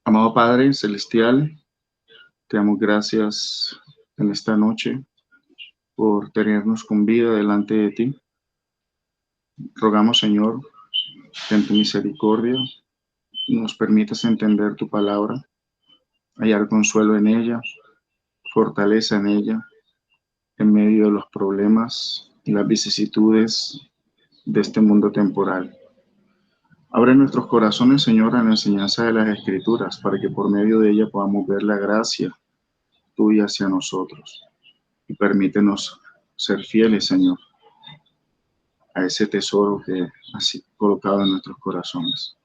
Amado Padre Celestial, te damos gracias en esta noche por tenernos con vida delante de ti. Rogamos, Señor, que en tu misericordia nos permitas entender tu palabra, hallar consuelo en ella, fortaleza en ella, en medio de los problemas y las vicisitudes de este mundo temporal. Abre nuestros corazones, Señor, a la enseñanza de las Escrituras, para que por medio de ella podamos ver la gracia tuya hacia nosotros. Y permítenos ser fieles, Señor, a ese tesoro que has colocado en nuestros corazones.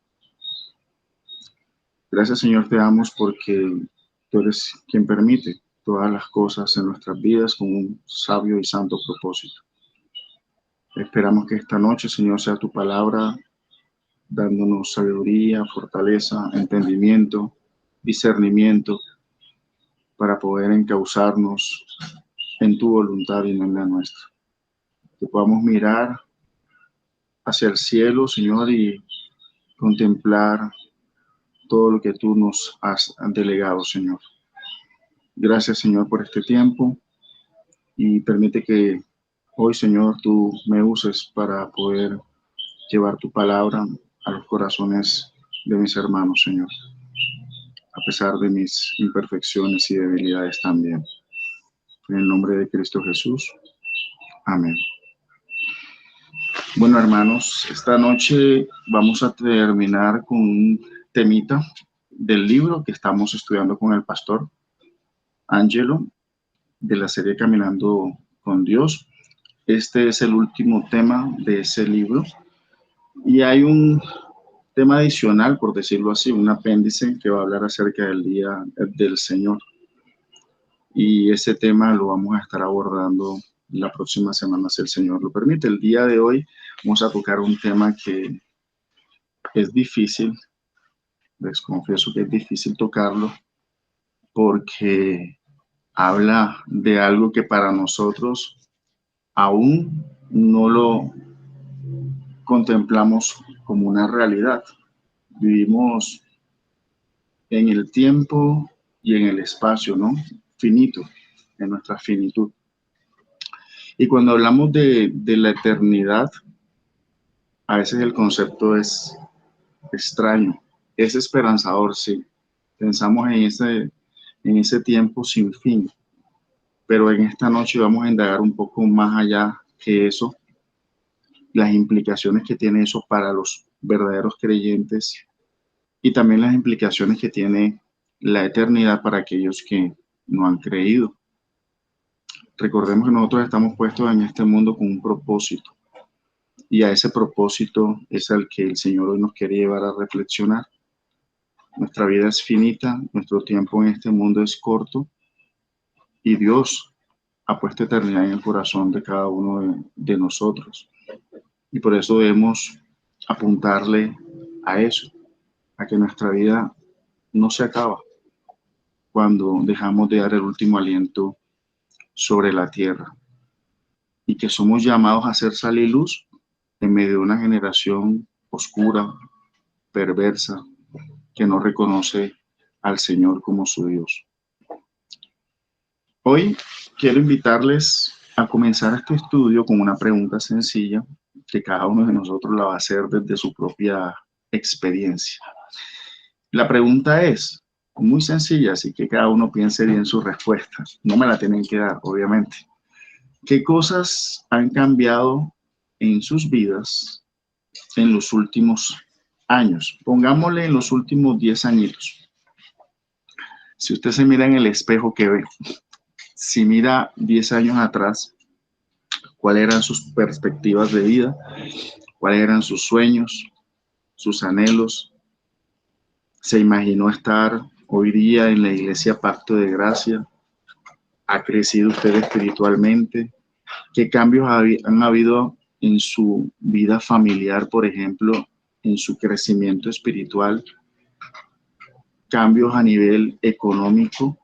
Gracias, Señor, te damos porque tú eres quien permite todas las cosas en nuestras vidas con un sabio y santo propósito. Esperamos que esta noche, Señor, sea tu palabra dándonos sabiduría, fortaleza, entendimiento, discernimiento para poder encauzarnos en tu voluntad y no en la nuestra. Que podamos mirar hacia el cielo, Señor, y contemplar todo lo que tú nos has delegado, Señor. Gracias, Señor, por este tiempo y permite que hoy, Señor, tú me uses para poder llevar tu palabra a los corazones de mis hermanos, Señor, a pesar de mis imperfecciones y debilidades también. En el nombre de Cristo Jesús. Amén. Bueno, hermanos, esta noche vamos a terminar con un temita del libro que estamos estudiando con el pastor Angelo de la serie Caminando con Dios. Este es el último tema de ese libro y hay un tema adicional, por decirlo así, un apéndice que va a hablar acerca del Día del Señor. Y ese tema lo vamos a estar abordando la próxima semana, si el Señor lo permite. El día de hoy vamos a tocar un tema que es difícil, les confieso que es difícil tocarlo, porque habla de algo que para nosotros aún no lo contemplamos como una realidad. Vivimos en el tiempo y en el espacio, ¿no? Finito, en nuestra finitud. Y cuando hablamos de la eternidad, a veces el concepto es extraño, es esperanzador, sí. Pensamos en ese tiempo sin fin, pero en esta noche vamos a indagar un poco más allá que eso, las implicaciones que tiene eso para los verdaderos creyentes y también las implicaciones que tiene la eternidad para aquellos que no han creído. Recordemos que nosotros estamos puestos en este mundo con un propósito y a ese propósito es al que el Señor hoy nos quiere llevar a reflexionar. Nuestra vida es finita, nuestro tiempo en este mundo es corto y Dios ha puesto eternidad en el corazón de cada uno de nosotros. Y por eso debemos apuntarle a eso, a que nuestra vida no se acaba cuando dejamos de dar el último aliento sobre la tierra y que somos llamados a ser sal y luz en medio de una generación oscura, perversa, que no reconoce al Señor como su Dios. Hoy quiero invitarles a comenzar este estudio con una pregunta sencilla que cada uno de nosotros la va a hacer desde su propia experiencia. La pregunta es muy sencilla, así que cada uno piense bien su respuesta. No me la tienen que dar, obviamente. ¿Qué cosas han cambiado en sus vidas en los últimos años? Pongámosle en los últimos 10 añitos. Si usted se mira en el espejo, ¿qué ve? Si mira 10 años atrás, ¿cuáles eran sus perspectivas de vida? ¿Cuáles eran sus sueños, sus anhelos? ¿Se imaginó estar hoy día en la iglesia Pacto de Gracia? ¿Ha crecido usted espiritualmente? ¿Qué cambios han habido en su vida familiar, por ejemplo, en su crecimiento espiritual? ¿Cambios a nivel económico?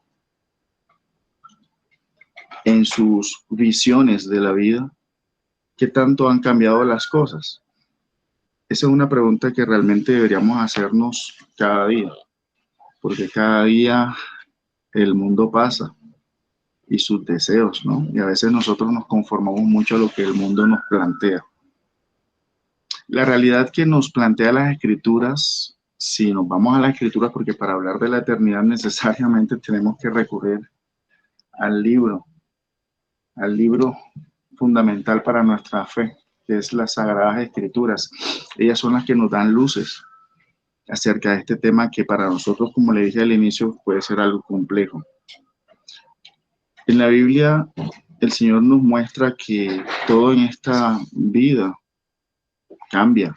¿En sus visiones de la vida? ¿Qué tanto han cambiado las cosas? Esa es una pregunta que realmente deberíamos hacernos cada día. porque cada día el mundo pasa y sus deseos, ¿no? Y a veces nosotros nos conformamos mucho a lo que el mundo nos plantea. La realidad que nos plantea las escrituras, si nos vamos a las escrituras, porque para hablar de la eternidad necesariamente tenemos que recurrir al libro fundamental para nuestra fe, que es las Sagradas Escrituras. Ellas son las que nos dan luces acerca de este tema que para nosotros, como le dije al inicio, puede ser algo complejo. En la Biblia, el Señor nos muestra que todo en esta vida cambia,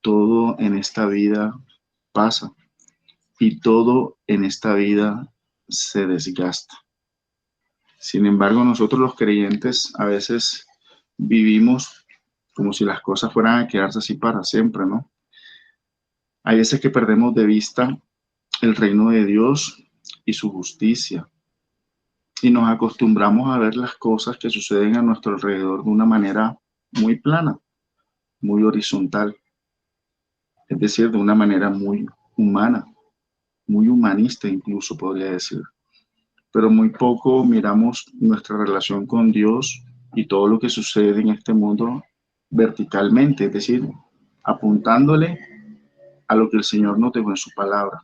todo en esta vida pasa y todo en esta vida se desgasta. Sin embargo, nosotros los creyentes a veces vivimos como si las cosas fueran a quedarse así para siempre, ¿no? Hay veces que perdemos de vista el reino de Dios y su justicia y nos acostumbramos a ver las cosas que suceden a nuestro alrededor de una manera muy plana, muy horizontal, es decir, de una manera muy humana, muy humanista incluso podría decir. Pero muy poco miramos nuestra relación con Dios y todo lo que sucede en este mundo verticalmente, es decir, apuntándole a lo que el Señor nos dejó en su palabra.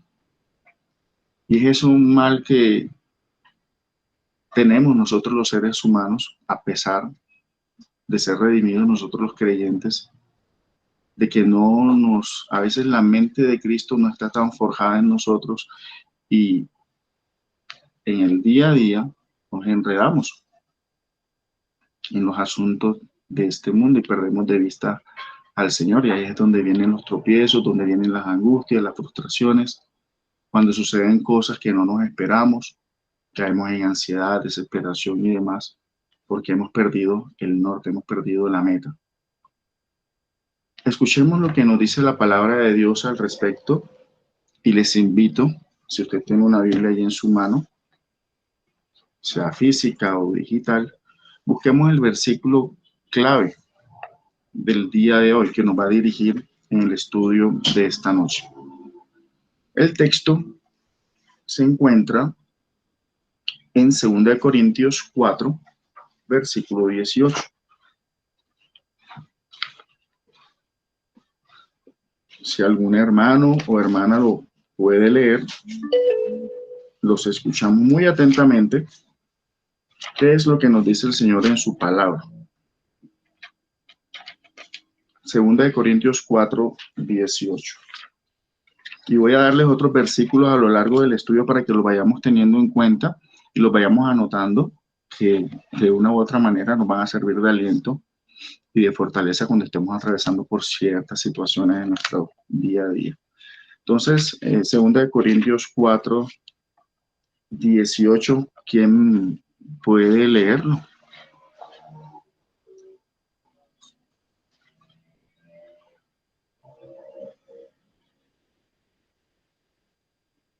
Y es un mal que tenemos nosotros los seres humanos, a pesar de ser redimidos nosotros los creyentes, de que a veces la mente de Cristo no está tan forjada en nosotros y en el día a día nos enredamos en los asuntos de este mundo y perdemos de vista al Señor. Y ahí es donde vienen los tropiezos, donde vienen las angustias, las frustraciones, cuando suceden cosas que no nos esperamos, caemos en ansiedad, desesperación y demás, porque hemos perdido el norte, hemos perdido la meta. Escuchemos lo que nos dice la palabra de Dios al respecto y les invito, si usted tiene una Biblia ahí en su mano, sea física o digital, busquemos el versículo clave del día de hoy que nos va a dirigir en el estudio de esta noche. El texto se encuentra en 2 Corintios 4, versículo 18. Si algún hermano o hermana lo puede leer, los escuchamos muy atentamente. ¿Qué es lo que nos dice el Señor en su palabra? 2 Corintios 4, 18. Y voy a darles otros versículos a lo largo del estudio para que los vayamos teniendo en cuenta y los vayamos anotando, que de una u otra manera nos van a servir de aliento y de fortaleza cuando estemos atravesando por ciertas situaciones en nuestro día a día. Entonces, 2 Corintios 4, 18, ¿quién puede leerlo?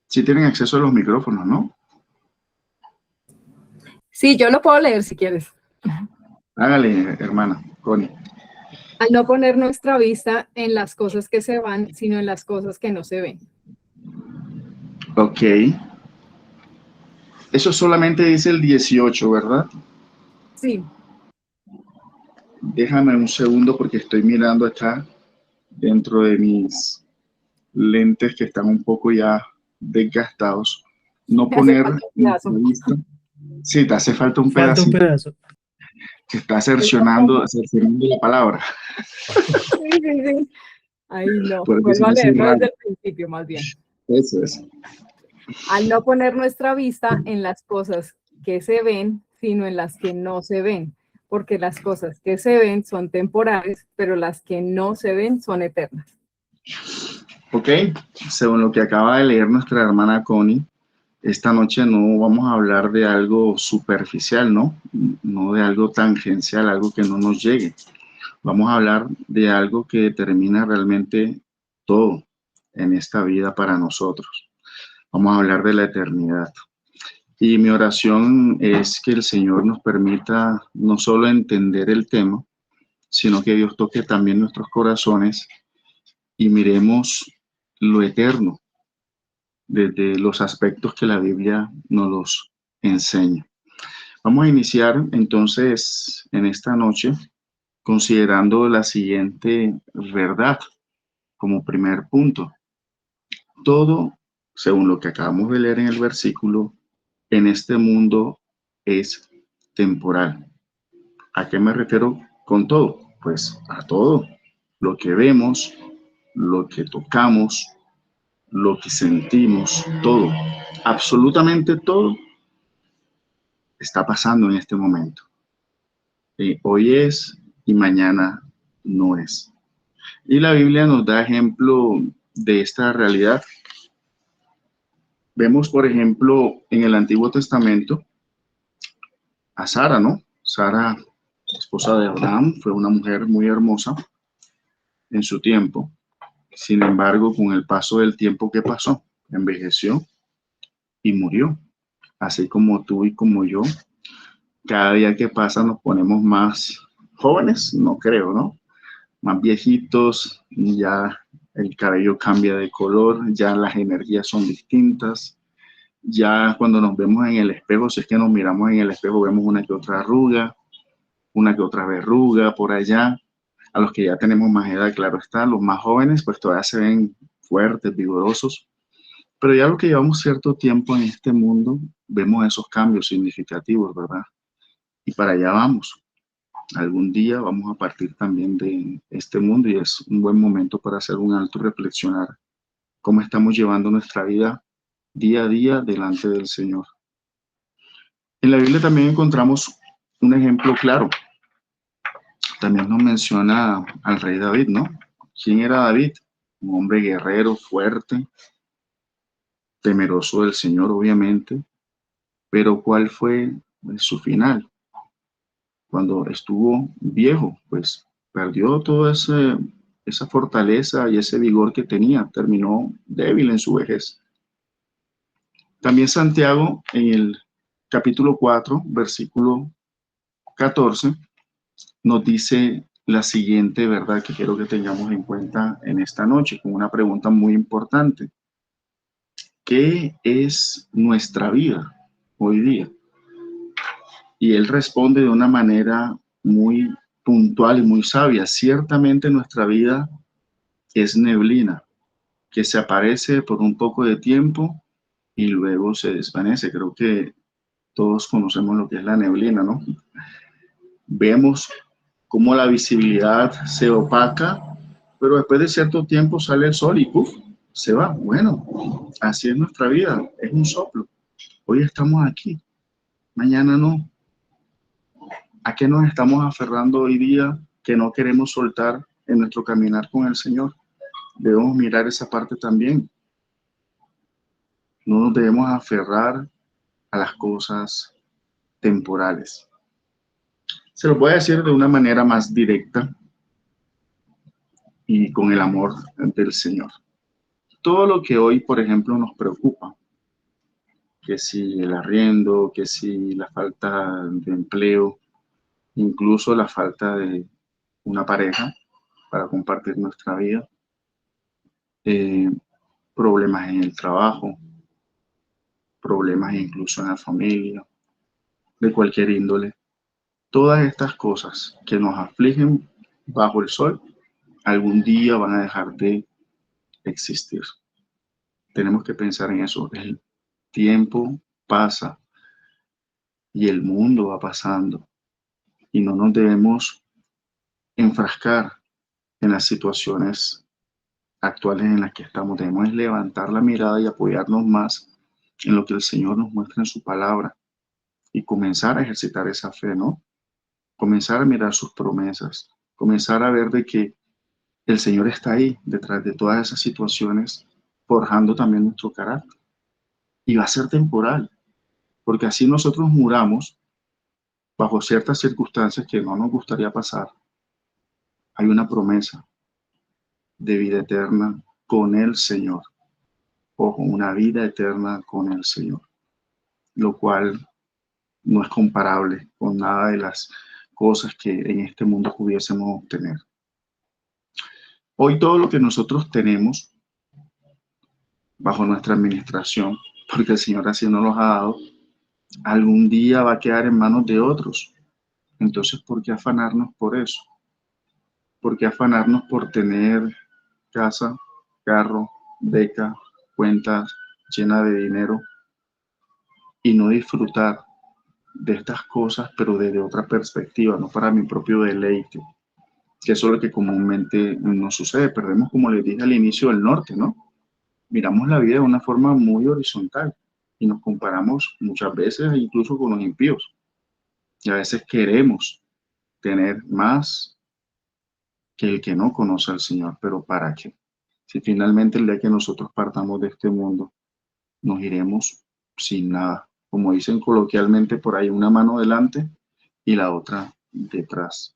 Si tienen acceso a los micrófonos, ¿no? Sí, yo lo puedo leer si quieres. Hágale, hermana, Connie. Al no poner nuestra vista en las cosas que se van, sino en las cosas que no se ven. Ok. Eso solamente dice el 18, ¿verdad? Sí. Déjame un segundo porque estoy mirando acá dentro de mis lentes que están un poco ya desgastados. No Me hace poner falta un nuestra pedazo. vista. Sí, te hace falta un Falta un pedacito. pedazo. Que está cercionando la palabra. Sí. Ay, no. Por eso Vuelvo a es leerlo raro. desde el principio, más bien. Eso es. Al no poner nuestra vista en las cosas que se ven, sino en las que no se ven. Porque las cosas que se ven son temporales, pero las que no se ven son eternas. Ok, según lo que acaba de leer nuestra hermana Connie, esta noche no vamos a hablar de algo superficial, ¿no? No de algo tangencial, algo que no nos llegue. Vamos a hablar de algo que determina realmente todo en esta vida para nosotros. Vamos a hablar de la eternidad. Y mi oración es que el Señor nos permita no solo entender el tema, sino que Dios toque también nuestros corazones y miremos lo eterno, desde los aspectos que la Biblia nos los enseña. Vamos a iniciar entonces en esta noche considerando la siguiente verdad como primer punto. Todo, según lo que acabamos de leer en el versículo, en este mundo es temporal. ¿A qué me refiero con todo? Pues a todo. Lo que vemos, lo que tocamos, lo que sentimos, todo, absolutamente todo está pasando en este momento. Hoy es y mañana no es. Y la Biblia nos da ejemplo de esta realidad. Vemos, por ejemplo, en el Antiguo Testamento a Sara, ¿no? Sara, esposa de Abraham, fue una mujer muy hermosa en su tiempo. Sin embargo, con el paso del tiempo, ¿qué pasó? Envejeció y murió. Así como tú y como yo, cada día que pasa nos ponemos más jóvenes, no creo, ¿no? Más viejitos, ya el cabello cambia de color, ya las energías son distintas. Ya cuando nos vemos en el espejo, si es que nos miramos en el espejo, vemos una que otra arruga, una que otra verruga por allá. A los que ya tenemos más edad, claro está, los más jóvenes pues todavía se ven fuertes, vigorosos, pero ya lo que llevamos cierto tiempo en este mundo, vemos esos cambios significativos, ¿verdad? Y para allá vamos. Algún día vamos a partir también de este mundo y es un buen momento para hacer un alto y reflexionar cómo estamos llevando nuestra vida día a día delante del Señor. En la Biblia también encontramos un ejemplo claro. También nos menciona al rey David, ¿no? ¿Quién era David? Un hombre guerrero, fuerte, temeroso del Señor, obviamente. Pero ¿cuál fue su final? Cuando estuvo viejo, pues perdió toda esa fortaleza y ese vigor que tenía. Terminó débil en su vejez. También Santiago, en el capítulo 4, versículo 14, nos dice la siguiente verdad que quiero que tengamos en cuenta en esta noche, con una pregunta muy importante. ¿Qué es nuestra vida hoy día? Y él responde de una manera muy puntual y muy sabia. Ciertamente nuestra vida es neblina, que se aparece por un poco de tiempo y luego se desvanece. Creo que todos conocemos lo que es la neblina, ¿no? Vemos cómo la visibilidad se opaca, pero después de cierto tiempo sale el sol y ¡puf! Se va. Bueno, así es nuestra vida, es un soplo. Hoy estamos aquí, mañana no. ¿A qué nos estamos aferrando hoy día que no queremos soltar en nuestro caminar con el Señor? Debemos mirar esa parte también. No nos debemos aferrar a las cosas temporales. Se lo voy a decir de una manera más directa y con el amor del Señor. Todo lo que hoy, por ejemplo, nos preocupa, que si el arriendo, que si la falta de empleo, incluso la falta de una pareja para compartir nuestra vida, problemas en el trabajo, problemas incluso en la familia, de cualquier índole. Todas estas cosas que nos afligen bajo el sol, algún día van a dejar de existir. Tenemos que pensar en eso. El tiempo pasa y el mundo va pasando y no nos debemos enfrascar en las situaciones actuales en las que estamos. Debemos levantar la mirada y apoyarnos más en lo que el Señor nos muestra en su palabra y comenzar a ejercitar esa fe, ¿no? Comenzar a mirar sus promesas, comenzar a ver de que el Señor está ahí detrás de todas esas situaciones, forjando también nuestro carácter. Y va a ser temporal, porque así nosotros muramos bajo ciertas circunstancias que no nos gustaría pasar. Hay una promesa de vida eterna con el Señor. Ojo, una vida eterna con el Señor, lo cual no es comparable con nada de las cosas que en este mundo pudiésemos obtener. Hoy todo lo que nosotros tenemos bajo nuestra administración, porque el Señor así nos los ha dado, algún día va a quedar en manos de otros. Entonces, ¿por qué afanarnos por eso? ¿Por qué afanarnos por tener casa, carro, beca, cuentas llenas de dinero y no disfrutar de estas cosas, pero desde otra perspectiva, no para mi propio deleite? Que eso es lo que comúnmente nos sucede. Perdemos, como les dije al inicio, el norte, ¿no? Miramos la vida de una forma muy horizontal y nos comparamos muchas veces incluso con los impíos. Y a veces queremos tener más que el que no conoce al Señor, pero ¿para qué? Si finalmente el día que nosotros partamos de este mundo, nos iremos sin nada. Como dicen coloquialmente por ahí, una mano delante y la otra detrás.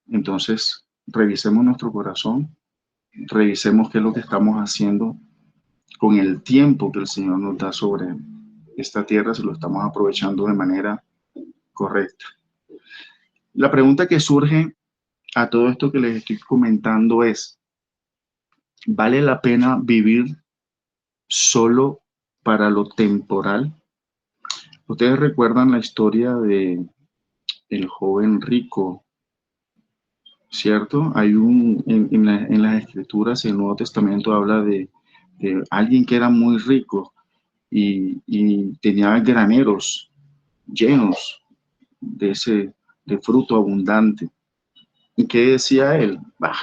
Entonces, revisemos nuestro corazón, revisemos qué es lo que estamos haciendo con el tiempo que el Señor nos da sobre esta tierra, si lo estamos aprovechando de manera correcta. La pregunta que surge a todo esto que les estoy comentando es, ¿vale la pena vivir solo para lo temporal? Ustedes recuerdan la historia de el joven rico, ¿cierto? Hay en las escrituras, el Nuevo Testamento habla de alguien que era muy rico y tenía graneros llenos de fruto abundante. ¿Y qué decía él?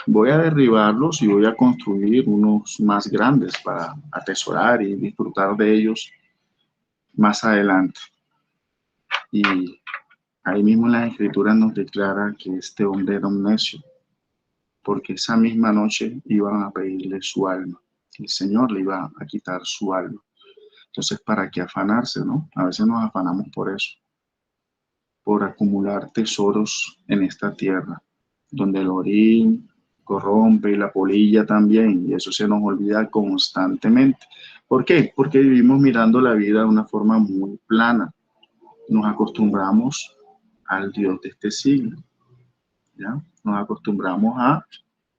Voy a derribarlos y voy a construir unos más grandes para atesorar y disfrutar de ellos más adelante. Y ahí mismo en las escrituras nos declara que este hombre era un necio, porque esa misma noche iban a pedirle su alma. El Señor le iba a quitar su alma. Entonces, ¿para qué afanarse, no? A veces nos afanamos por eso, por acumular tesoros en esta tierra, donde el orín corrompe y la polilla también, y eso se nos olvida constantemente. ¿Por qué? Porque vivimos mirando la vida de una forma muy plana. Nos acostumbramos al Dios de este siglo, ¿ya? Nos acostumbramos a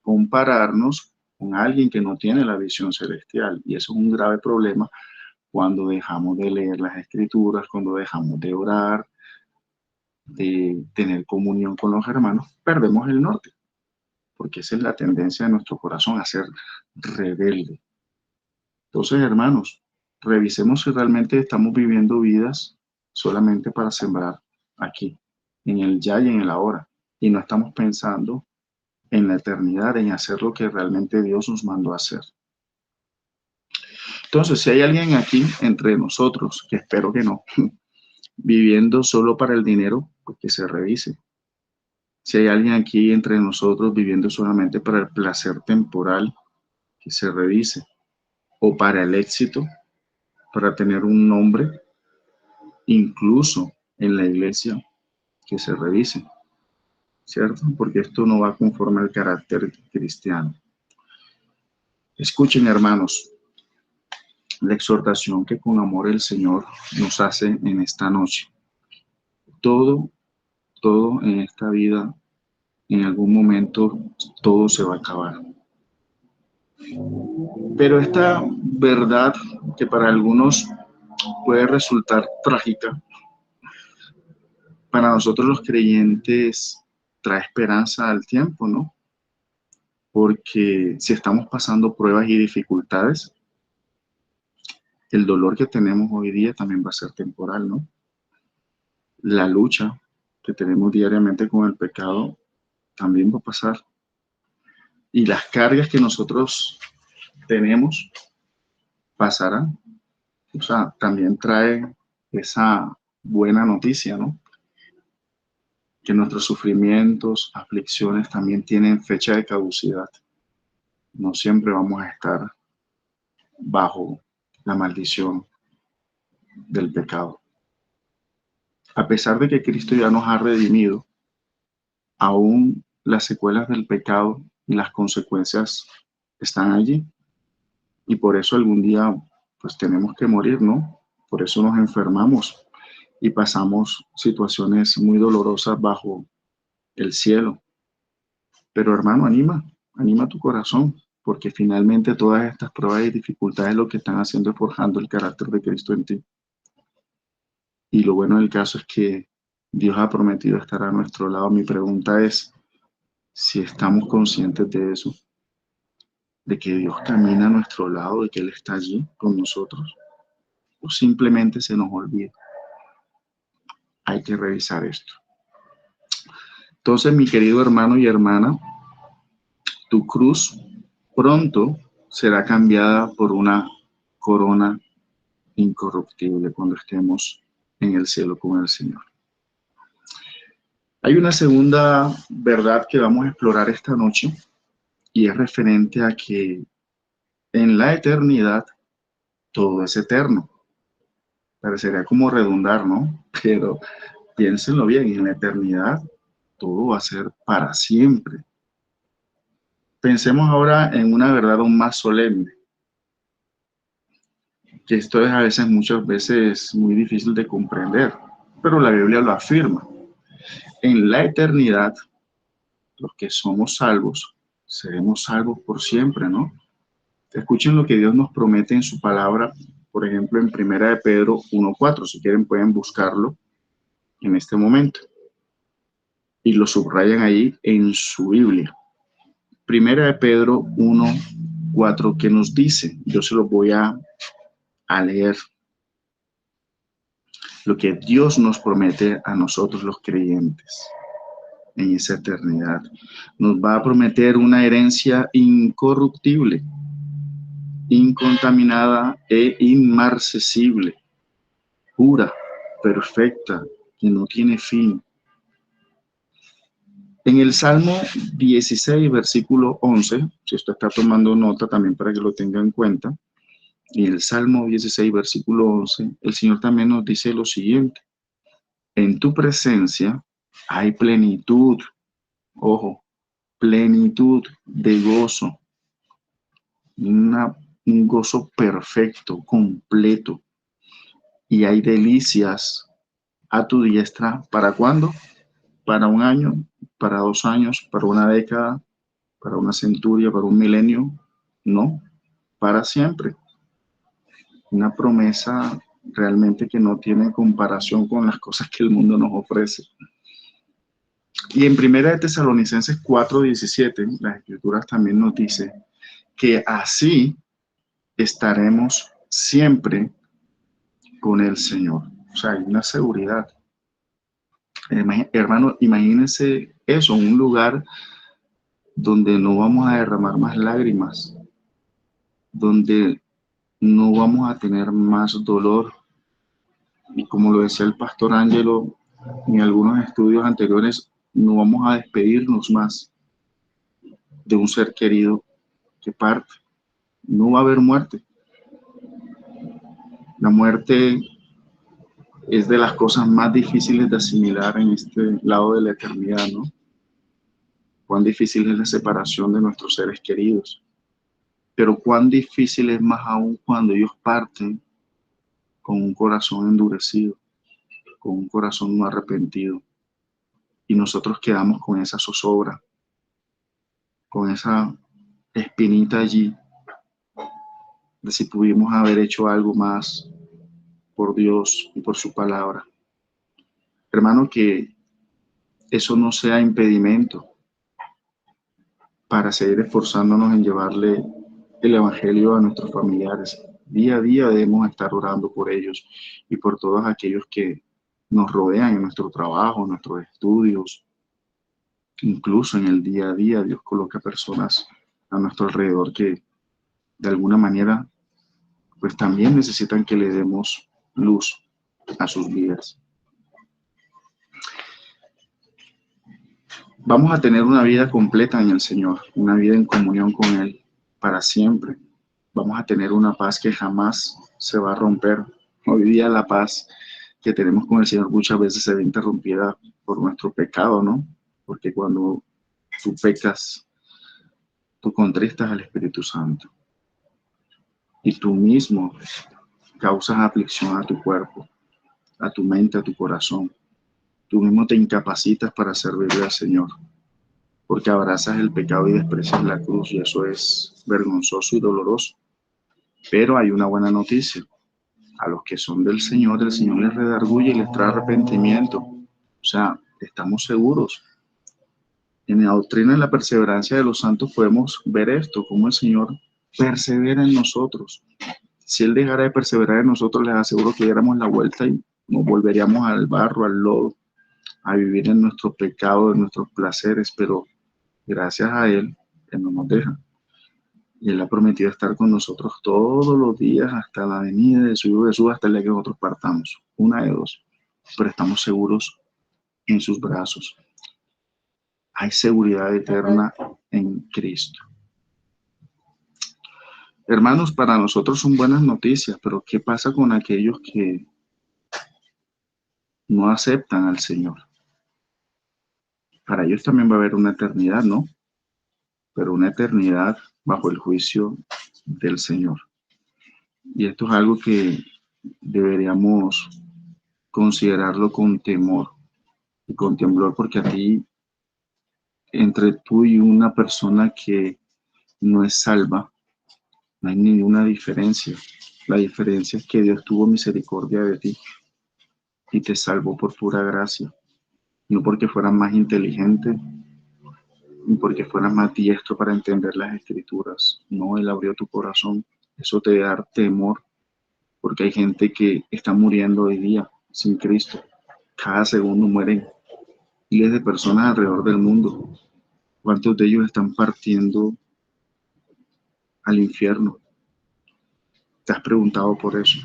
compararnos con alguien que no tiene la visión celestial, y eso es un grave problema cuando dejamos de leer las escrituras, cuando dejamos de orar, de tener comunión con los hermanos, perdemos el norte, porque esa es la tendencia de nuestro corazón a ser rebelde. Entonces, hermanos, revisemos si realmente estamos viviendo vidas solamente para sembrar aquí, en el ya y en el ahora, y no estamos pensando en la eternidad, en hacer lo que realmente Dios nos mandó a hacer. Entonces, si hay alguien aquí entre nosotros, que espero que no, viviendo solo para el dinero, pues que se revise. Si hay alguien aquí entre nosotros viviendo solamente para el placer temporal, que se revise. O para el éxito, para tener un nombre, incluso en la iglesia, que se revise, ¿cierto? Porque esto no va conforme al carácter cristiano. Escuchen, hermanos, la exhortación que con amor el Señor nos hace en esta noche. Todo en esta vida, en algún momento, todo se va a acabar. Pero esta verdad, que para algunos puede resultar trágica, para nosotros los creyentes trae esperanza al tiempo, ¿no? Porque si estamos pasando pruebas y dificultades, el dolor que tenemos hoy día también va a ser temporal, ¿no? La lucha que tenemos diariamente con el pecado también va a pasar. Y las cargas que nosotros tenemos pasarán. O sea, también trae esa buena noticia, ¿no? Que nuestros sufrimientos, aflicciones también tienen fecha de caducidad. No siempre vamos a estar bajo la maldición del pecado. A pesar de que Cristo ya nos ha redimido, aún las secuelas del pecado y las consecuencias están allí. Y por eso algún día pues tenemos que morir, ¿no? Por eso nos enfermamos y pasamos situaciones muy dolorosas bajo el cielo. Pero hermano, anima tu corazón. porque finalmente todas estas pruebas y dificultades lo que están haciendo es forjando el carácter de Cristo en ti. Y lo bueno del caso es que Dios ha prometido estar a nuestro lado. Mi pregunta es si estamos conscientes de eso, de que Dios camina a nuestro lado, de que Él está allí con nosotros, o simplemente se nos olvida. Hay que revisar esto. Entonces, mi querido hermano y hermana, tu cruz pronto será cambiada por una corona incorruptible cuando estemos en el cielo con el Señor. Hay una segunda verdad que vamos a explorar esta noche y es referente a que en la eternidad todo es eterno. Parecería como redundar, ¿no? Pero piénsenlo bien, en la eternidad todo va a ser para siempre. Pensemos ahora en una verdad aún más solemne, que esto es a veces, muchas veces, muy difícil de comprender, pero la Biblia lo afirma. En la eternidad, los que somos salvos, seremos salvos por siempre, ¿no? Escuchen lo que Dios nos promete en su palabra, por ejemplo, en 1 Pedro 1:4. Si quieren, pueden buscarlo en este momento. Y lo subrayan ahí en su Biblia. 1 Pedro 1:4, que nos dice, yo se lo voy a leer, lo que Dios nos promete a nosotros los creyentes en esa eternidad. Nos va a prometer una herencia incorruptible, incontaminada e inmarcesible, pura, perfecta, que no tiene fin. En el Salmo 16, versículo 11, si usted está tomando nota también para que lo tenga en cuenta, en el Salmo 16, versículo 11, el Señor también nos dice lo siguiente: en tu presencia hay plenitud, ojo, plenitud de gozo, un gozo perfecto, completo, y hay delicias a tu diestra. ¿Para cuándo? Para un año, para 2 años, para una década, para una centuria, para un milenio. No, para siempre. Una promesa realmente que no tiene comparación con las cosas que el mundo nos ofrece. Y en 1 Tesalonicenses 4:17, las Escrituras también nos dice que así estaremos siempre con el Señor. O sea, hay una seguridad. Hermano, imagínense eso, un lugar donde no vamos a derramar más lágrimas, donde no vamos a tener más dolor. Y como lo decía el pastor Ángelo en algunos estudios anteriores, no vamos a despedirnos más de un ser querido que parte. No va a haber muerte. La muerte es de las cosas más difíciles de asimilar en este lado de la eternidad, ¿no? Cuán difícil es la separación de nuestros seres queridos. Pero cuán difícil es más aún cuando ellos parten con un corazón endurecido, con un corazón no arrepentido. Y nosotros quedamos con esa zozobra, con esa espinita allí, de si pudimos haber hecho algo más por Dios y por su palabra. Hermano, que eso no sea impedimento para seguir esforzándonos en llevarle el Evangelio a nuestros familiares. Día a día debemos estar orando por ellos y por todos aquellos que nos rodean en nuestro trabajo, en nuestros estudios. Incluso en el día a día Dios coloca personas a nuestro alrededor que de alguna manera pues también necesitan que le demos luz a sus vidas. Vamos a tener una vida completa en el Señor, una vida en comunión con Él para siempre. Vamos a tener una paz que jamás se va a romper. Hoy día la paz que tenemos con el Señor muchas veces se ve interrumpida por nuestro pecado, ¿no? Porque cuando tú pecas, tú contristas al Espíritu Santo y tú mismo causas aflicción a tu cuerpo, a tu mente, a tu corazón. Tú mismo te incapacitas para servir al Señor. porque abrazas el pecado y desprecias la cruz, y eso es vergonzoso y doloroso. Pero hay una buena noticia. A los que son del Señor, el Señor les redarguye y les trae arrepentimiento. O sea, estamos seguros. En la doctrina de la perseverancia de los santos podemos ver esto, cómo el Señor persevera en nosotros. Si Él dejara de perseverar en nosotros, les aseguro que diéramos la vuelta y nos volveríamos al barro, al lodo, a vivir en nuestro pecado, en nuestros placeres, pero gracias a Él no nos deja. Y Él ha prometido estar con nosotros todos los días hasta la venida de su Hijo Jesús, hasta el día que nosotros partamos. Una de dos. Pero estamos seguros en sus brazos. Hay seguridad eterna en Cristo. Hermanos, para nosotros son buenas noticias, pero ¿qué pasa con aquellos que no aceptan al Señor? Para ellos también va a haber una eternidad, ¿no? Pero una eternidad bajo el juicio del Señor. Y esto es algo que deberíamos considerarlo con temor y con temblor, porque a ti, entre tú y una persona que no es salva, no hay ninguna diferencia. La diferencia es que Dios tuvo misericordia de ti y te salvó por pura gracia. No porque fueras más inteligente, ni porque fueras más diestro para entender las Escrituras. No, Él abrió tu corazón. Eso te da temor, porque hay gente que está muriendo hoy día sin Cristo. Cada segundo mueren miles de personas alrededor del mundo. ¿Cuántos de ellos están partiendo al infierno? ¿Te has preguntado por eso?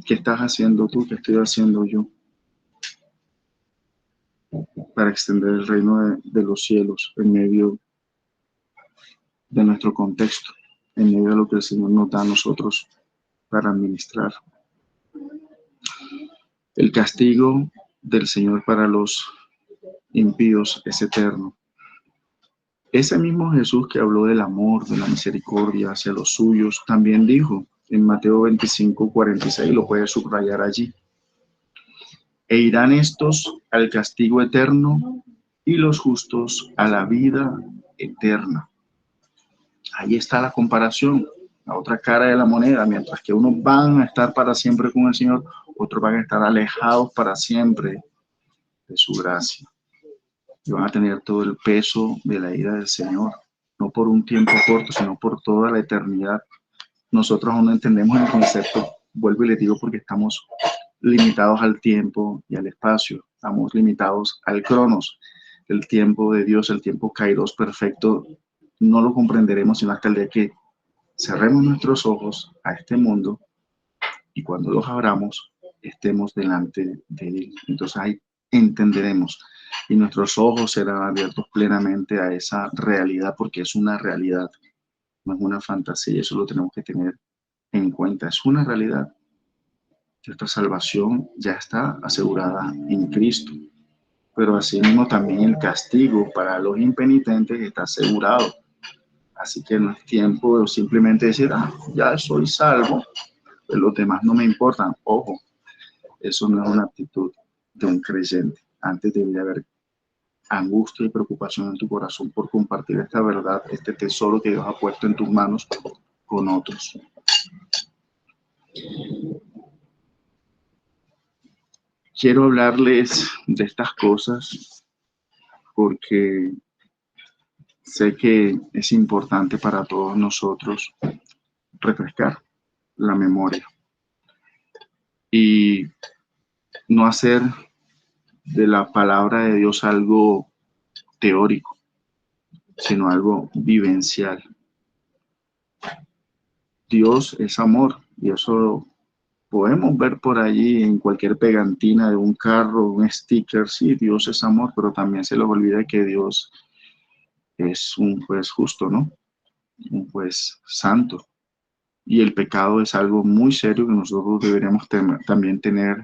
¿Qué estás haciendo tú? ¿Qué estoy haciendo yo para extender el reino de los cielos en medio de nuestro contexto, en medio de lo que el Señor nos da a nosotros para administrar? El castigo del Señor para los impíos es eterno. Ese mismo Jesús que habló del amor, de la misericordia hacia los suyos, también dijo en Mateo 25:46, lo puedes subrayar allí: e irán estos al castigo eterno y los justos a la vida eterna. Ahí está la comparación, la otra cara de la moneda. Mientras que unos van a estar para siempre con el Señor, otros van a estar alejados para siempre de su gracia. Y van a tener todo el peso de la ira del Señor, no por un tiempo corto, sino por toda la eternidad. Nosotros aún no entendemos el concepto, vuelvo y les digo, porque estamos limitados al tiempo y al espacio, estamos limitados al cronos, el tiempo de Dios, el tiempo kairos perfecto. No lo comprenderemos sino hasta el día que cerremos nuestros ojos a este mundo y cuando los abramos estemos delante de Él. Entonces ahí entenderemos y nuestros ojos serán abiertos plenamente a esa realidad, porque es una realidad, no es una fantasía. Eso lo tenemos que tener en cuenta, es una realidad. Nuestra salvación ya está asegurada en Cristo, pero asimismo también el castigo para los impenitentes está asegurado. Así que no es tiempo de simplemente decir, ya soy salvo, pues los demás no me importan. Ojo, eso no es una actitud de un creyente. Antes debería haber angustia y preocupación en tu corazón por compartir esta verdad, este tesoro que Dios ha puesto en tus manos con otros. Quiero hablarles de estas cosas porque sé que es importante para todos nosotros refrescar la memoria y no hacer de la palabra de Dios algo teórico, sino algo vivencial. Dios es amor y eso podemos ver por allí en cualquier pegantina de un carro, un sticker. Sí, Dios es amor, pero también se les olvida que Dios es un juez justo, ¿no? Un juez santo. Y el pecado es algo muy serio que nosotros deberíamos también tener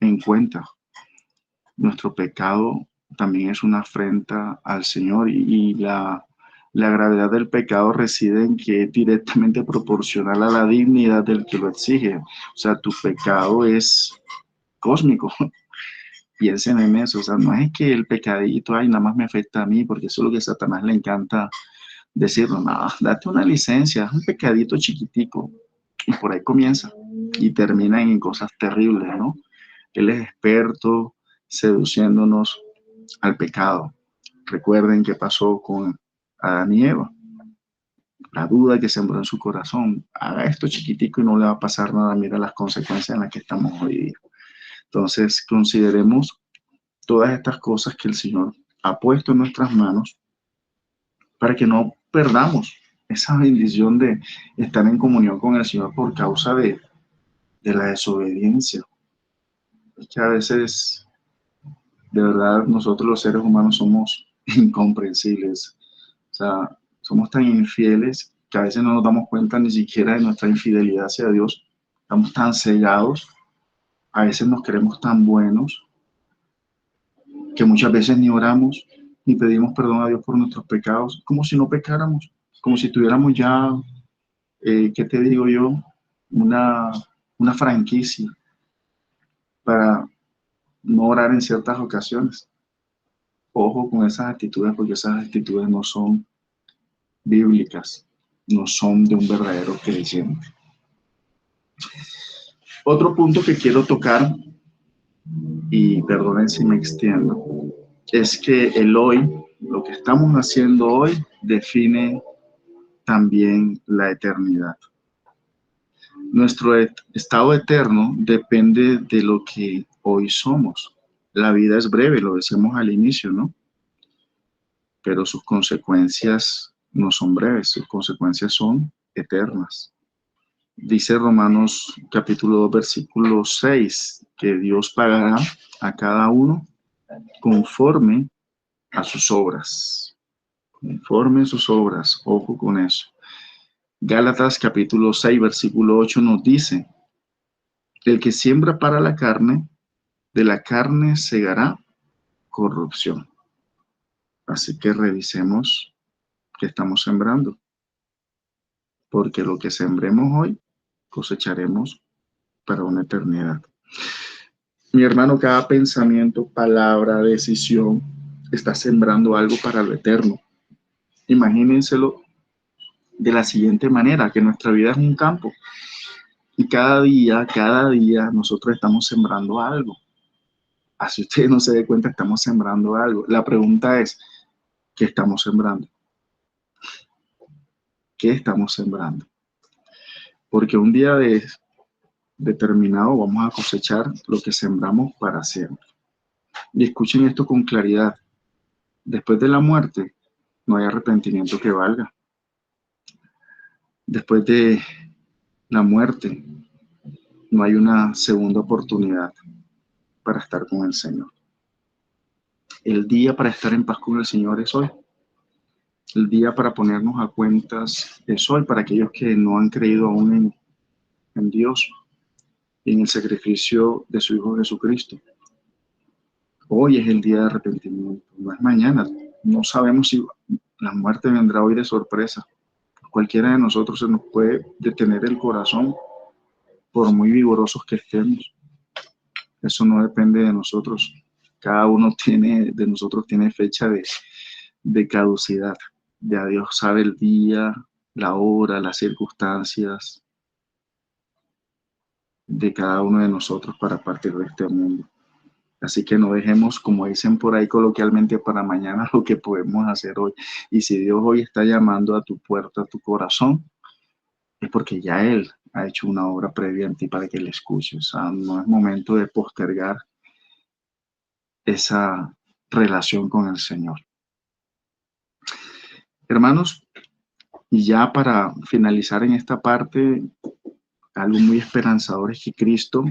en cuenta. Nuestro pecado también es una afrenta al Señor y la gravedad del pecado reside en que es directamente proporcional a la dignidad del que lo exige. O sea, tu pecado es cósmico. piensen en eso. O sea, no es que el pecadito, ay, nada más me afecta a mí, porque eso es lo que a Satanás le encanta decirlo. No, date una licencia, es un pecadito chiquitico. Y por ahí comienza y termina en cosas terribles, ¿no? Él es experto seduciéndonos al pecado. Recuerden qué pasó con Adán y Eva. La duda que sembró en su corazón. Haga esto chiquitico y no le va a pasar nada. Mira las consecuencias en las que estamos hoy día. Entonces, consideremos todas estas cosas que el Señor ha puesto en nuestras manos para que no perdamos esa bendición de estar en comunión con el Señor por causa de la desobediencia. Es que a veces, de verdad, nosotros los seres humanos somos incomprensibles. O sea, somos tan infieles que a veces no nos damos cuenta ni siquiera de nuestra infidelidad hacia Dios. Estamos tan cegados, a veces nos creemos tan buenos que muchas veces ni oramos ni pedimos perdón a Dios por nuestros pecados, como si no pecáramos, como si tuviéramos ya, ¿qué te digo yo? Una, una franquicia para no orar en ciertas ocasiones. Ojo con esas actitudes, porque esas actitudes no son bíblicas, no son de un verdadero creyente. Otro punto que quiero tocar, y perdonen si me extiendo, es que el hoy, lo que estamos haciendo hoy, define también la eternidad. Nuestro estado eterno depende de lo que hoy somos. La vida es breve, lo decíamos al inicio, ¿no? Pero sus consecuencias no son breves, sus consecuencias son eternas. Dice Romanos capítulo 2, versículo 6, que Dios pagará a cada uno conforme a sus obras. Conforme a sus obras, ojo con eso. Gálatas capítulo 6, versículo 8 nos dice, el que siembra para la carne, de la carne segará corrupción. Así que revisemos qué estamos sembrando, porque lo que sembremos hoy cosecharemos para una eternidad. Mi hermano, cada pensamiento, palabra, decisión está sembrando algo para lo eterno. Imagínenselo de la siguiente manera, que nuestra vida es un campo y cada día nosotros estamos sembrando algo. Así usted no se dé cuenta, estamos sembrando algo. La pregunta es, ¿qué estamos sembrando? ¿Qué estamos sembrando? Porque un día determinado vamos a cosechar lo que sembramos para siempre. Y escuchen esto con claridad. Después de la muerte, no hay arrepentimiento que valga. Después de la muerte, no hay una segunda oportunidad para estar con el Señor. El día para estar en paz con el Señor es hoy. El día para ponernos a cuentas es hoy para aquellos que no han creído aún en Dios y en el sacrificio de su Hijo Jesucristo. Hoy es el día de arrepentimiento, no es mañana. No sabemos si la muerte vendrá hoy de sorpresa. Cualquiera de nosotros se nos puede detener el corazón por muy vigorosos que estemos. Eso no depende de nosotros. Cada uno de nosotros tiene fecha de caducidad. Ya Dios sabe el día, la hora, las circunstancias de cada uno de nosotros para partir de este mundo. Así que no dejemos, como dicen por ahí coloquialmente, para mañana lo que podemos hacer hoy. Y si Dios hoy está llamando a tu puerta, a tu corazón, es porque ya Él ha hecho una obra previa en ti para que le escuches. O sea, no es momento de postergar esa relación con el Señor. Hermanos, y ya para finalizar en esta parte, algo muy esperanzador es que Cristo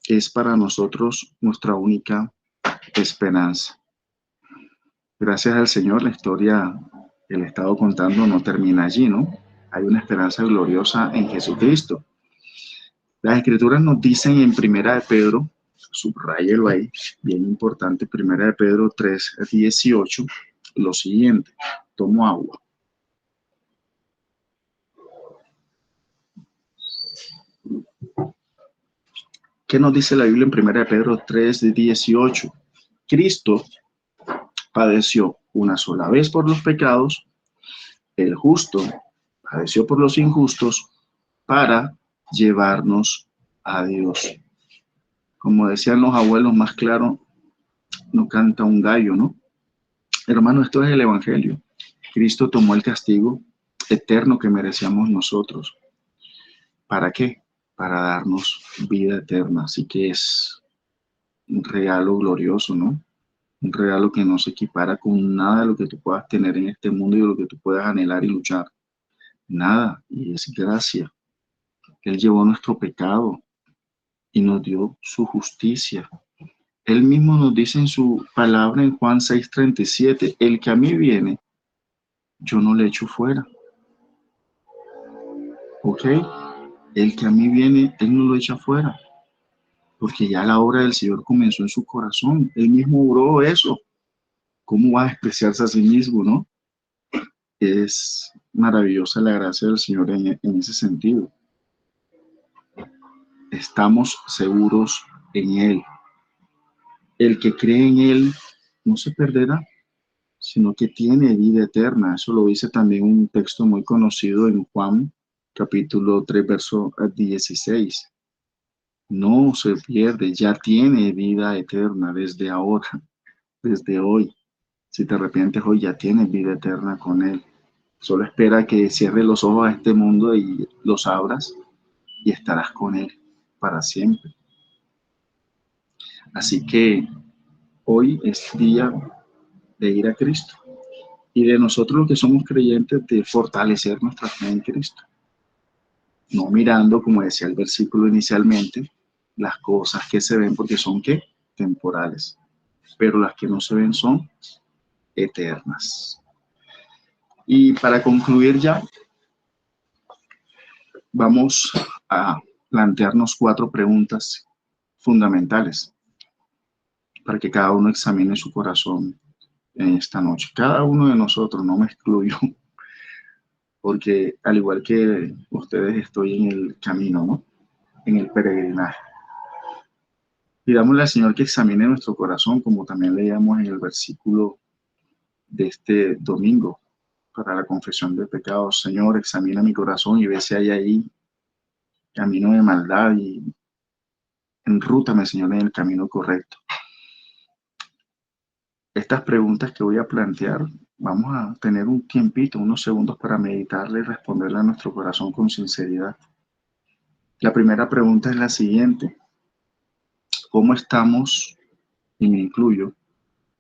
es para nosotros nuestra única esperanza. Gracias al Señor, la historia que le he estado contando no termina allí, ¿no? Hay una esperanza gloriosa en Jesucristo. Las Escrituras nos dicen en Primera de Pedro, subráyelo ahí, bien importante, Primera de Pedro 3:18, lo siguiente, tomo agua. ¿Qué nos dice la Biblia en Primera de Pedro 3:18? Cristo padeció una sola vez por los pecados, el justo padeció por los injustos para llevarnos a Dios. Como decían los abuelos, más claro no canta un gallo, ¿no? Hermano, esto es el Evangelio. Cristo tomó el castigo eterno que merecíamos nosotros. ¿Para qué? Para darnos vida eterna. Así que es un regalo glorioso, ¿no? Un regalo que no se equipara con nada de lo que tú puedas tener en este mundo y de lo que tú puedas anhelar y luchar. Nada, y es gracia. Él llevó nuestro pecado y nos dio su justicia. Él mismo nos dice en su palabra en Juan 6:37, el que a mí viene, yo no le echo fuera. ¿Ok? El que a mí viene, él no lo echa fuera. Porque ya la obra del Señor comenzó en su corazón. Él mismo obró eso. ¿Cómo va a despreciarse a sí mismo, no? Es maravillosa la gracia del Señor en ese sentido. Estamos seguros en Él. El que cree en Él no se perderá, sino que tiene vida eterna. Eso lo dice también un texto muy conocido en Juan, capítulo 3, verso 16. No se pierde, ya tiene vida eterna desde ahora, desde hoy. Si te arrepientes hoy, ya tienes vida eterna con Él. Solo espera que cierres los ojos a este mundo y los abras y estarás con Él para siempre. Así que hoy es día de ir a Cristo y de nosotros los que somos creyentes de fortalecer nuestra fe en Cristo. No mirando, como decía el versículo inicialmente, las cosas que se ven porque son ¿qué? Temporales, pero las que no se ven son eternas. Y para concluir ya, vamos a plantearnos 4 preguntas fundamentales para que cada uno examine su corazón en esta noche. Cada uno de nosotros, no me excluyo, porque al igual que ustedes estoy en el camino, ¿no? En el peregrinaje. Pidámosle al Señor que examine nuestro corazón, como también leíamos en el versículo de este domingo para la confesión de pecados. Señor, examina mi corazón y ve si hay ahí camino de maldad y enrútame, Señor, en el camino correcto. Estas preguntas que voy a plantear, vamos a tener un tiempito, unos segundos para meditarle y responderle a nuestro corazón con sinceridad. La primera pregunta es la siguiente. ¿Cómo estamos, y me incluyo,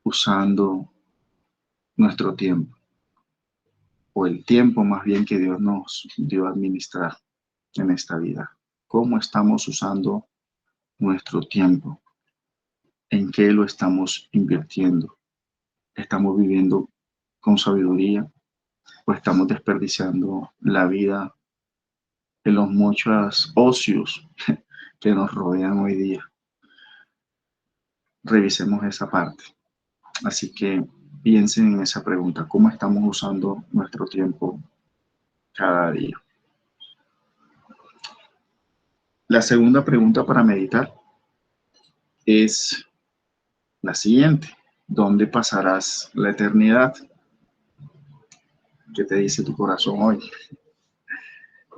usando nuestro tiempo? O el tiempo más bien que Dios nos dio a administrar en esta vida. ¿Cómo estamos usando nuestro tiempo? ¿En qué lo estamos invirtiendo? ¿Estamos viviendo con sabiduría o estamos desperdiciando la vida en los muchos ocios que nos rodean hoy día? Revisemos esa parte. Así que piensen en esa pregunta. ¿Cómo estamos usando nuestro tiempo cada día? La segunda pregunta para meditar es la siguiente. ¿Dónde pasarás la eternidad? ¿Qué te dice tu corazón hoy?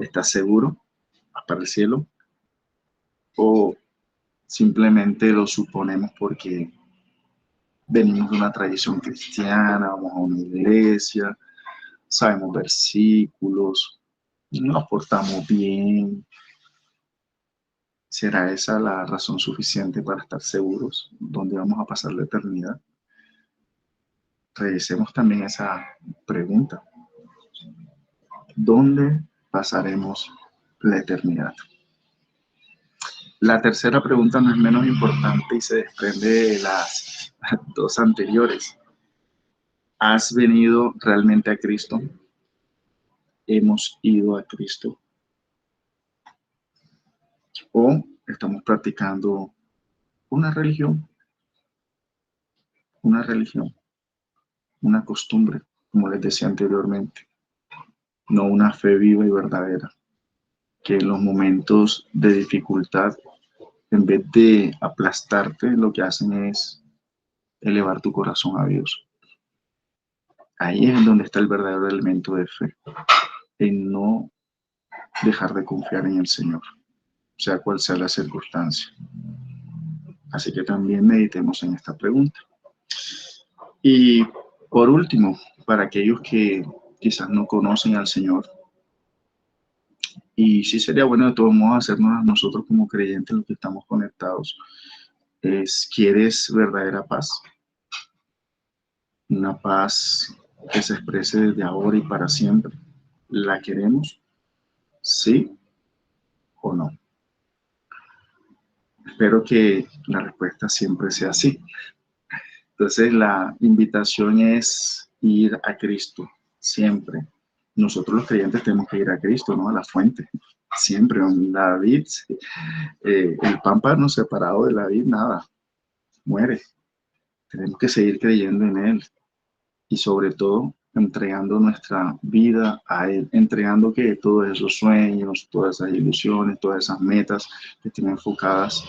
¿Estás seguro? ¿Vas para el cielo? ¿O simplemente lo suponemos porque venimos de una tradición cristiana, vamos a una iglesia, sabemos versículos, nos portamos bien? ¿Será esa la razón suficiente para estar seguros dónde vamos a pasar la eternidad? Revisemos también esa pregunta. ¿Dónde pasaremos la eternidad? La tercera pregunta no es menos importante y se desprende de las 2 anteriores. ¿Has venido realmente a Cristo? ¿Hemos ido a Cristo? ¿O estamos practicando una religión, una costumbre, como les decía anteriormente, no una fe viva y verdadera, que en los momentos de dificultad, en vez de aplastarte, lo que hacen es elevar tu corazón a Dios. Ahí es donde está el verdadero elemento de fe, en no dejar de confiar en el Señor, sea cual sea la circunstancia. Así que también meditemos en esta pregunta. Y por último, para aquellos que quizás no conocen al Señor, y sí sería bueno de todos modos hacernos a nosotros como creyentes los que estamos conectados, ¿quieres verdadera paz? Una paz que se exprese desde ahora y para siempre. ¿La queremos? ¿Sí o no? Espero que la respuesta siempre sea sí. Entonces la invitación es ir a Cristo, siempre. Nosotros los creyentes tenemos que ir a Cristo, ¿no? A la fuente, siempre. La vid, el pámpano separado de la vid, nada, muere. Tenemos que seguir creyendo en Él y sobre todo entregando nuestra vida a Él, entregando que todos esos sueños, todas esas ilusiones, todas esas metas que estén enfocadas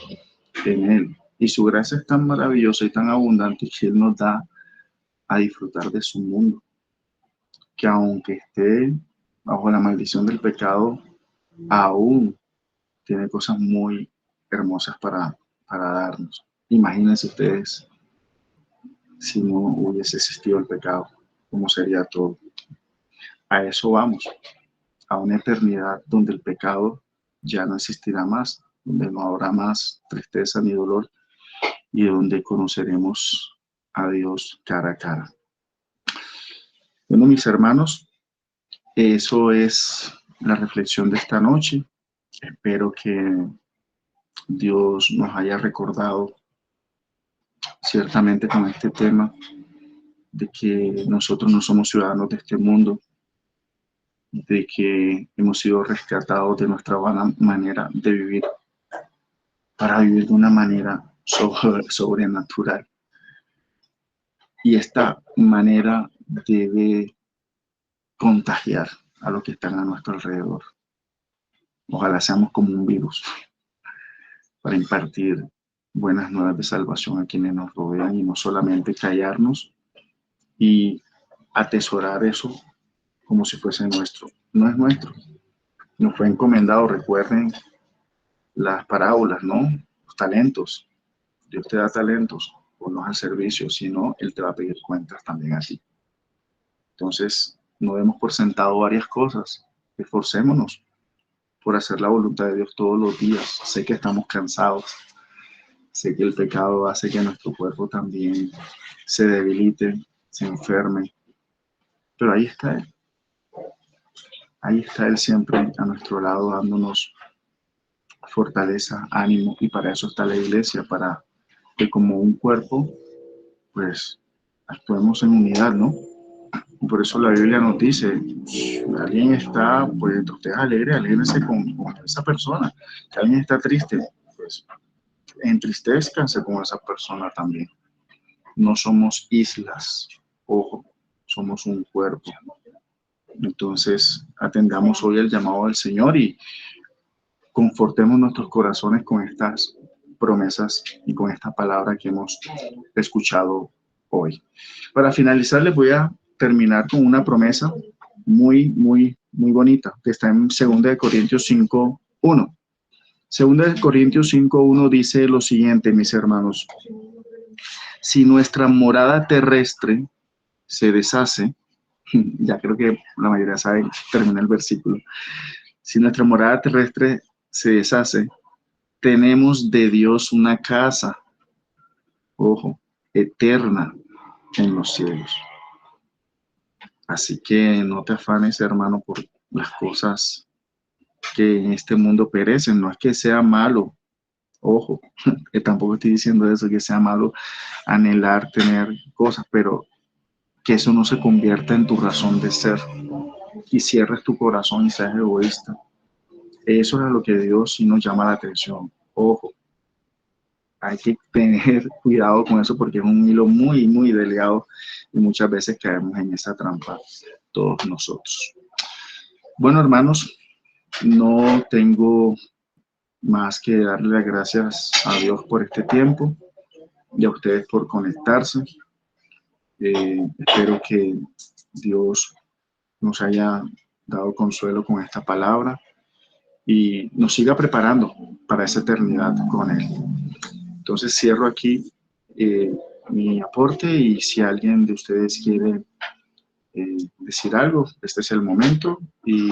en Él. Y su gracia es tan maravillosa y tan abundante que Él nos da a disfrutar de su mundo, que aunque esté bajo la maldición del pecado, aún tiene cosas muy hermosas para darnos. Imagínense ustedes si no hubiese existido el pecado, ¿cómo sería todo? A eso vamos, a una eternidad donde el pecado ya no existirá más, donde no habrá más tristeza ni dolor y donde conoceremos a Dios cara a cara. Bueno, mis hermanos, eso es la reflexión de esta noche. Espero que Dios nos haya recordado ciertamente con este tema de que nosotros no somos ciudadanos de este mundo, de que hemos sido rescatados de nuestra vana manera de vivir para vivir de una manera sobrenatural. Y esta manera debe contagiar a los que están a nuestro alrededor. Ojalá seamos como un virus para impartir buenas nuevas de salvación a quienes nos rodean y no solamente callarnos y atesorar eso como si fuese nuestro. No es nuestro. Nos fue encomendado, recuerden las parábolas, ¿no? Los talentos. Dios te da talentos, ponlos al servicio, si no, Él te va a pedir cuentas también a ti. Entonces, no demos por sentado varias cosas. Esforcémonos por hacer la voluntad de Dios todos los días. Sé que estamos cansados. Sé que el pecado hace que nuestro cuerpo también se debilite, se enferme. Pero ahí está Él. Ahí está Él siempre a nuestro lado, dándonos fortaleza, ánimo. Y para eso está la iglesia, para que como un cuerpo, pues, actuemos en unidad, ¿no? Por eso la Biblia nos dice, alguien está, pues, entre ustedes alegre, alégrense con esa persona. Si alguien está triste, pues, entristezcanse con esa persona también. No somos islas, ojo, somos un cuerpo. Entonces, atendamos hoy el llamado del Señor y confortemos nuestros corazones con estas promesas y con esta palabra que hemos escuchado hoy. Para finalizar, les voy a terminar con una promesa muy bonita que está en 2 Corintios 5:1. 2 Corintios 5:1 dice lo siguiente, mis hermanos: si nuestra morada terrestre se deshace, ya creo que la mayoría sabe, termina el versículo. Si nuestra morada terrestre se deshace, tenemos de Dios una casa, ojo, eterna en los cielos. Así que no te afanes, hermano, por las cosas que en este mundo perecen. No es que sea malo, ojo, que tampoco estoy diciendo eso, que sea malo anhelar tener cosas, pero que eso no se convierta en tu razón de ser y cierres tu corazón y seas egoísta. Eso es a lo que Dios sí nos llama la atención. Ojo, hay que tener cuidado con eso porque es un hilo muy delgado y muchas veces caemos en esa trampa todos nosotros. Bueno, hermanos, no tengo más que darle las gracias a Dios por este tiempo y a ustedes por conectarse. Espero que Dios nos haya dado consuelo con esta palabra y nos siga preparando para esa eternidad con Él. Entonces cierro aquí mi aporte, y si alguien de ustedes quiere decir algo, este es el momento. Y